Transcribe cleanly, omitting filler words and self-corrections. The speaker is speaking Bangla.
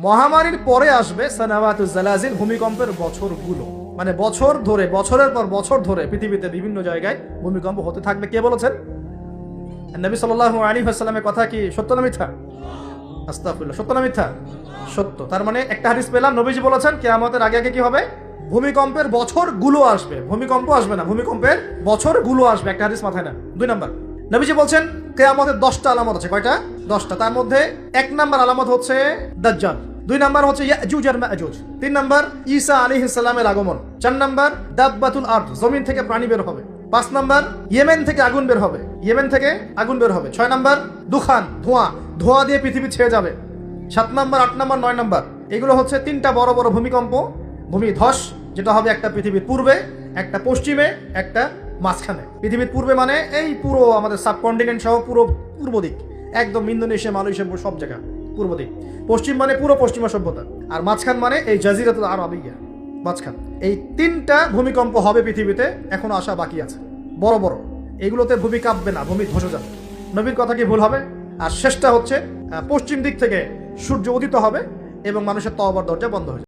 মহামারীর পরে আসবে সানাওয়াতুজ জালাজিল, ভূমিকম্পের বছরগুলো। মানে বছর ধরে, বছরের পর বছর ধরে পৃথিবীতে বিভিন্ন জায়গায় ভূমিকম্প হতে থাকবে। কে বলেছেন? নবী সাল্লাল্লাহু আলাইহি ওয়াসাল্লামের কথা কি সত্য না মিথ্যা? আস্তাগফিরুল্লাহ, সত্য না মিথ্যা? সত্য। তার মানে একটা হাদিস পেলাম, নবীজি বলেছেন কিয়ামতের আগে আগে কি হবে? ভূমিকম্পের বছরগুলো আসবে। ভূমিকম্প আসবে না, ভূমিকম্পের বছরগুলো আসবে। একটা হাদিস মাথায় না। 2 নাম্বার, নবীজি বলছেন কিয়ামতের 10টা আলামত আছে। কয়টা? 10টা। তার মধ্যে 1 নাম্বার আলামত হচ্ছে দাজ্জাল, 2 নাম্বার হচ্ছে ইয়াজুজ আর মাজুজ, 3 নাম্বার ঈসা আলাইহিস সালামের আগমন, 4 নাম্বার দাব্বাতুল আরদ, জমিন থেকে প্রাণী বের হবে, 5 নাম্বার ইয়েমেন থেকে আগুন বের হবে, ইয়েমেন থেকে আগুন বের হবে, 6 নাম্বার দুখান, ধোঁয়া দিয়ে পৃথিবী ছেয়ে যাবে, 7 নাম্বার 8 নাম্বার 9 নাম্বার। এগুলো হচ্ছে 3টা বড় বড় ভূমিকম্প, ভূমিধস, যেটা হবে একটা পৃথিবীর পূর্বে, একটা পশ্চিমে, একটা মাঝখানে। পৃথিবীর পূর্বে মানে এই পুরো আমাদের সাবকন্টিনেন্ট সহ পুরো পূর্ব দিক, একদম ইন্দোনেশিয়া, মালয়েশিয়া, সব জায়গা পূর্ব দিক। পশ্চিম মানে পুরো পশ্চিমা সভ্যতা, আর মাঝখান মানে এই জাজিরাতুল আরবিয়া, মাঝখান। এই 3টা ভূমিকম্প হবে পৃথিবীতে, এখনো আসা বাকি আছে, বড় বড়। এগুলোতে ভূমি কাঁপবে না, ভূমি ধসে যাবে। নবীর কথা কি ভুল হবে? আর শেষটা হচ্ছে পশ্চিম দিক থেকে সূর্য উদিত হবে এবং মানুষের তওবার দরজা বন্ধ হয়ে যাবে।